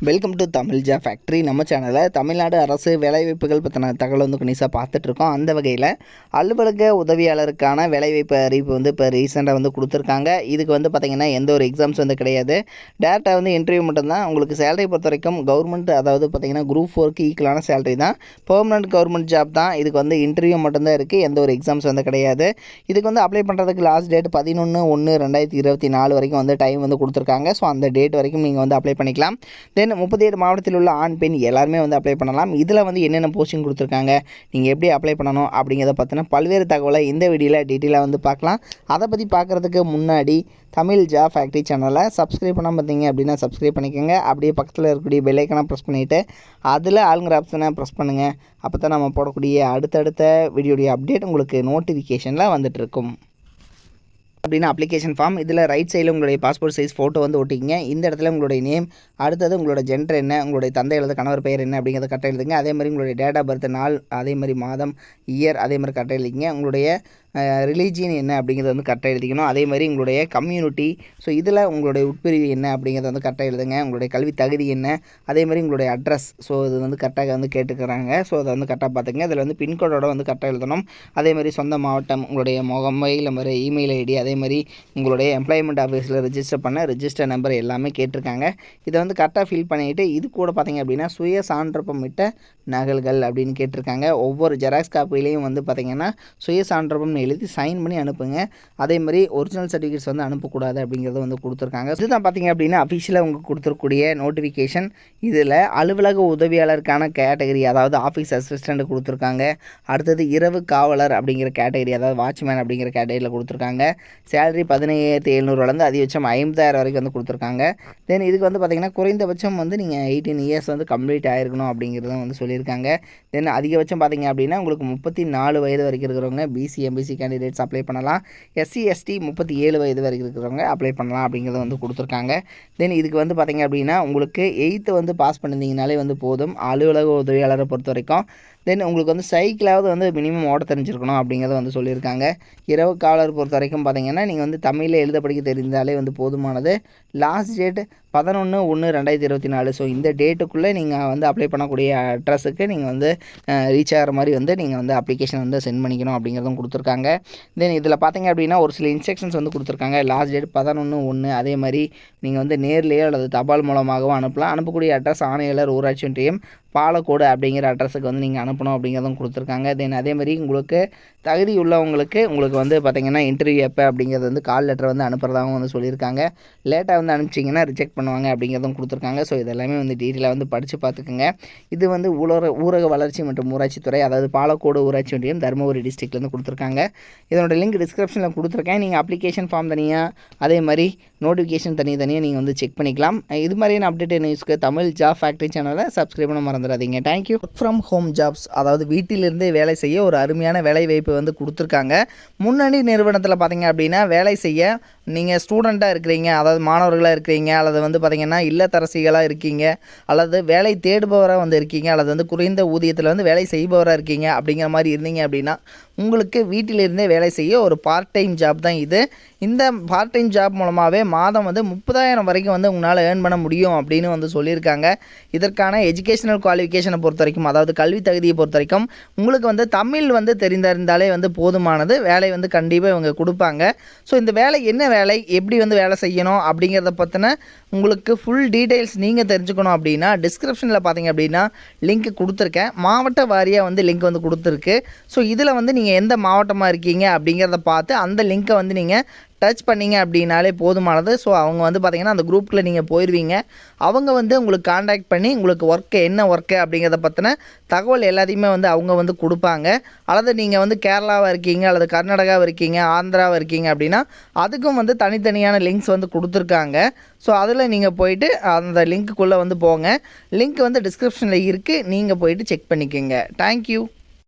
Welcome to Tamil job factory. நம்ம சேனலில் தமிழ்நாடு அரசு வேலைவாய்ப்புகள் பற்றின தகவல் வந்து கணிசாக பார்த்துட்ருக்கோம். அந்த வகையில் அலுவலக உதவியாளருக்கான வேலைவாய்ப்பு அறிவிப்பு வந்து இப்போ ரீசெண்டாக வந்து கொடுத்துருக்காங்க. இதுக்கு வந்து பார்த்திங்கன்னா எந்த ஒரு எக்ஸாம்ஸ் வந்து கிடையாது. டேரெக்டாக வந்து இன்டர்வியூ மட்டும்தான். உங்களுக்கு சேலரி பொறுத்த வரைக்கும் கவர்மெண்ட், அதாவது பார்த்திங்கன்னா குரூப் 4க்கு ஈக்குவலான சேலரி தான். பெர்மனன்ட் கவர்மெண்ட் ஜாப் தான். இதுக்கு வந்து இன்டர்வியூ மட்டும்தான் இருக்குது. எந்த ஒரு எக்ஸாம்ஸ் வந்து கிடையாது. இதுக்கு வந்து அப்ளை பண்ணுறதுக்கு லாஸ்ட் டேட் 11/1/2024 வரைக்கும் வந்து டைம் வந்து கொடுத்துருக்காங்க. ஸோ அந்த டேட் வரைக்கும் நீங்கள் வந்து அப்ளை பண்ணிக்கலாம். 37 மாவட்டத்தில் உள்ள ஆண் பெண் எல்லாருமே வந்து அப்ளை பண்ணலாம். இதில் வந்து என்னென்ன போஸ்டிங் கொடுத்துருக்காங்க, நீங்கள் எப்படி அப்ளை பண்ணணும் அப்படிங்கிறத பற்றின பல்வேறு தகவலை இந்த வீடியோவில் டீட்டெயிலாக வந்து பார்க்கலாம். அதை பற்றி பார்க்குறதுக்கு முன்னாடி தமிழ் ஜாப் ஃபேக்ட்ரி சேனலை சப்ஸ்கிரைப் பண்ணாமல் பார்த்தீங்க அப்படின்னா சப்ஸ்கிரைப் பண்ணிக்கோங்க. அப்படியே பக்கத்தில் இருக்கக்கூடிய பெல் ஐக்கனை ப்ரெஸ் பண்ணிவிட்டு அதில் ஆளுங்கிற ஆப்ஷனை ப்ரெஸ் பண்ணுங்கள். அப்போ தான் நம்ம போடக்கூடிய அடுத்தடுத்த வீடியோடைய அப்டேட் உங்களுக்கு நோட்டிஃபிகேஷனில் வந்துட்டுருக்கும். அப்படின்னா அப்ளிகேஷன் ஃபார்ம், இதில் ரைட் சைடில் உங்களுடைய பாஸ்போர்ட் சைஸ் ஃபோட்டோ வந்து ஒட்டிக்கிங்க. இந்த இடத்துல உங்களுடைய நேம், அடுத்தது உங்களோட ஜெண்டர் என்ன, உங்களுடைய தந்தை எழுத கணவர் பெயர் என்ன அப்படிங்கிறத கரெக்டாக எழுதுங்க. அதே மாதிரி உங்களுடைய டேட் ஆஃப் பர்த் நாள், அதே மாதிரி மாதம், இயர் அதே மாதிரி கரெக்டாக எழுதிக்கிங்க. உங்களுடைய ரிலீஜியன் என்ன அப்படிங்கிறத வந்து கரெக்டாக எழுதிக்கணும். அதே மாதிரி உங்களுடைய கம்யூனிட்டி, ஸோ இதில் உங்களுடைய உட்பிரிவு என்ன அப்படிங்கிறத வந்து கரெக்டாக எழுதுங்க. உங்களுடைய கல்வி தகுதி என்ன, அதே மாதிரி உங்களுடைய அட்ரஸ், ஸோ இது வந்து கரெக்டாக வந்து கேட்டுக்கிறாங்க. ஸோ அதை வந்து கரெக்டாக பார்த்துங்க. இதில் வந்து பின்கோடோட வந்து கரெக்டாக எழுதணும். அதே மாதிரி சொந்த மாவட்டம், உங்களுடைய மொபைல் நம்பர், இமெயில் ஐடி, அதே மாதிரி உங்களுடைய எம்ப்ளாய்மெண்ட் ஆஃபீஸில் ரிஜிஸ்டர் பண்ண ரிஜிஸ்டர் நம்பர் எல்லாமே கேட்டிருக்காங்க. இதை வந்து கரெக்டாக ஃபில் பண்ணிவிட்டு இது கூட பார்த்திங்க அப்படின்னா சுய சான்றப்பமிட்ட நகல்கள் அப்படின்னு கேட்டிருக்காங்க. ஒவ்வொரு ஜெராக்ஸ் காப்பிலையும் வந்து பார்த்திங்கன்னா சுய சான்றப்பம் எழுதி சைன் பண்ணி அனுப்புங்க. அதே மாதிரி ஒரிஜினல் சர்டிஃபிகேட்ஸ் வந்து அனுப்பக்கூடாது அப்படிங்கிறத வந்து கொடுத்துருக்காங்க. இதுதான் பார்த்திங்க அப்படின்னா அஃபிஷியலாக உங்களுக்கு கொடுத்துருக்கூடிய நோட்டிஃபிகேஷன். இதில் அலுவலக உதவியாளருக்கான கேட்டகரி, அதாவது ஆஃபீஸ் அசிஸ்டண்ட் கொடுத்துருக்காங்க. அடுத்தது இரவு காவலர் அப்படிங்கிற கேட்டகரி, அதாவது வாட்ச்மேன் அப்படிங்கிற கேட்டகரியில் கொடுத்துருக்காங்க. சேலரி 17,700 அதிகபட்சம் 50,000 வரைக்கும் வந்து கொடுத்துருக்காங்க. தென் இதுக்கு வந்து பார்த்திங்கன்னா குறைந்தபட்சம் வந்து நீங்கள் 18 இயர்ஸ் வந்து கம்ப்ளீட் ஆகிருக்கணும் அப்படிங்கிறத வந்து சொல்லியிருக்காங்க. தென் அதிகபட்சம் பார்த்திங்க அப்படின்னா உங்களுக்கு 34 வயது வரைக்கும் இருக்கிறவங்க பிசி எம்பிசி கேண்டிடேட்ஸ் அப்ளை பண்ணலாம். எஸ்சி எஸ்டி 37 வயது வரைக்கும் இருக்கிறவங்க அப்ளை பண்ணலாம் அப்படிங்கிறத வந்து கொடுத்துருக்காங்க. தென் இதுக்கு வந்து பார்த்திங்க அப்படின்னா உங்களுக்கு 8th வந்து பாஸ் பண்ணியிருந்தீங்கனாலே வந்து போதும் அலுவலக உதவியாளரை பொறுத்த வரைக்கும். தென் உங்களுக்கு வந்து சைக்கிளாவது வந்து மினிமம் ஓட தெரிஞ்சிருக்கணும் அப்படிங்கிறத வந்து சொல்லியிருக்காங்க. இரவு காவலர் பொறுத்த வரைக்கும் பார்த்திங்கன்னா நீங்கள் வந்து தமிழில் எழுத படிக்க தெரிந்தாலே வந்து போதுமானது. Last date 11/1/2024. ஸோ இந்த டேட்டுக்குள்ளே நீங்கள் வந்து அப்ளை பண்ணக்கூடிய அட்ரஸுக்கு நீங்கள் வந்து ரீச் ஆகிற மாதிரி வந்து நீங்கள் வந்து அப்ளிகேஷன் வந்து சென்ட் பண்ணிக்கணும் அப்படிங்கிறதும் கொடுத்துருக்காங்க. தென் இதில் பார்த்திங்க அப்படின்னா ஒரு சில இன்ஸ்ட்ரக்ஷன்ஸ் வந்து கொடுத்துருக்காங்க. Last date 11/1. அதே மாதிரி நீங்கள் வந்து நேர்லேயோ அல்லது தபால் மூலமாகவும் அனுப்பலாம். அனுப்பக்கூடிய அட்ரஸ் ஆணையாளர், ஊராட்சி ஒன்றியம், பாலக்கோடு அப்படிங்கிற அட்ரஸுக்கு வந்து நீங்கள் அனுப்பணும் அப்படிங்கிறதும் கொடுத்துருக்காங்க. தென் அதே மாதிரி உங்களுக்கு தகுதி உள்ளவங்களுக்கு உங்களுக்கு வந்து பார்த்திங்கன்னா இன்டர்வியூ எப்போ அப்படிங்கிறது வந்து கால் லெட்டர் வந்து அனுப்புறதாகவும் வந்து சொல்லியிருக்காங்க. லேட்டாக வந்து அனுப்பிச்சிங்கன்னா ரிஜெக்ட் பண்ணுவாங்க அப்படிங்கிறதும் கொடுத்துருக்காங்க. ஸோ இதெல்லாமே வந்து டீட்டெயிலாக வந்து படித்து பார்த்துக்குங்க. இது வந்து ஊரக வளர்ச்சி மற்றும் ஊராட்சித்துறை, அதாவது பாலக்கோடு ஊராட்சி ஒன்றியம், தருமபுரி டிஸ்ட்ரிக்ட்லேருந்து கொடுத்துருக்காங்க. இதனோட லிங்க் டிஸ்கிரிப்ஷனில் கொடுத்துருக்கேன். நீங்கள் அப்ளிகேஷன் ஃபார்ம் தனியாக, அதே மாதிரி நோட்டிஃபிகேஷன் தனியாக நீங்கள் வந்து செக் பண்ணிக்கலாம். இது மாதிரியான அப்டேட் நியூஸ்க்கு தமிழ் ஜாப் ஃபேக்ட்ரி சேனலை சப்ஸ்கிரைப் பண்ண மறந்துடாதீங்க. Thank you. Work from home jobs, அதாவது வீட்டிலிருந்தே வேலை செய்ய ஒரு அருமையான வேலை வாய்ப்பு வந்து கொடுத்துருக்காங்க. முன்னணி நிறுவனத்தில் பார்த்திங்க அப்படின்னா வேலை செய்ய நீங்கள் ஸ்டூடெண்ட்டாக இருக்கிறீங்க, அதாவது மாணவர்களாக இருக்கிறீங்க, அல்லது வந்து பார்த்திங்கன்னா இல்லத்தரசிகளாக இருக்கீங்க, அல்லது வேலை தேடுபவராக வந்து இருக்கீங்க, அல்லது வந்து குறைந்த ஊதியத்தில் வந்து வேலை செய்பவராக இருக்கீங்க அப்படிங்கிற மாதிரி இருந்தீங்க அப்படின்னா உங்களுக்கு வீட்டிலிருந்தே வேலை செய்ய ஒரு பார்ட் டைம் ஜாப் தான் இது. இந்த பார்ட் டைம் ஜாப் மூலமாகவே மாதம் வந்து 30,000 வரைக்கும் வந்து உங்களால் ஏர்ன் பண்ண முடியும் அப்படின்னு வந்து சொல்லியிருக்காங்க. இதற்கான எஜுகேஷனல் குவாலிஃபிகேஷனை பொறுத்த வரைக்கும், அதாவது கல்வி தகுதியை பொறுத்த வரைக்கும் உங்களுக்கு வந்து தமிழ் வந்து தெரிந்திருந்தாலே வந்து போதுமானது. வேலை வந்து கண்டிப்பாக இவங்க கொடுப்பாங்க. ஸோ இந்த வேலை என்ன வேலை, எப்படி வந்து வேலை செய்யணும் அப்படிங்கிறத பற்றின உங்களுக்கு ஃபுல் டீட்டெயில்ஸ் நீங்கள் தெரிஞ்சுக்கணும் அப்படின்னா டிஸ்கிரிப்ஷனில் பார்த்திங்க அப்படின்னா லிங்க் கொடுத்துருக்கேன். மாவட்ட வாரியாக வந்து லிங்க் வந்து கொடுத்துருக்கு. ஸோ இதில் வந்து நீங்கள் எந்த மாவட்டமாக இருக்கீங்க அப்படிங்கிறத பார்த்து அந்த லிங்க்கை வந்து நீங்கள் டச் பண்ணிங்க அப்படின்னாலே போதுமானது. ஸோ அவங்க வந்து பார்த்திங்கன்னா அந்த குரூப்பில் நீங்கள் போயிடுவீங்க. அவங்க வந்து உங்களுக்கு காண்டாக்ட் பண்ணி உங்களுக்கு ஒர்க்கு என்ன ஒர்க்கு அப்படிங்கிறத பற்றின தகவல் எல்லாத்தையுமே வந்து அவங்க வந்து கொடுப்பாங்க. அல்லது நீங்கள் வந்து கேரளாவாக இருக்கீங்க, அல்லது கர்நாடகாவாக இருக்கீங்க, ஆந்திராவாக இருக்கீங்க அப்படின்னா அதுக்கும் வந்து தனித்தனியான லிங்க்ஸ் வந்து கொடுத்துருக்காங்க. ஸோ அதில் நீங்கள் போயிட்டு அந்த லிங்க்குள்ளே வந்து போங்க. லிங்க் வந்து டிஸ்கிரிப்ஷனில் இருக்குது, நீங்கள் போயிட்டு செக் பண்ணிக்கோங்க. தேங்க்யூ.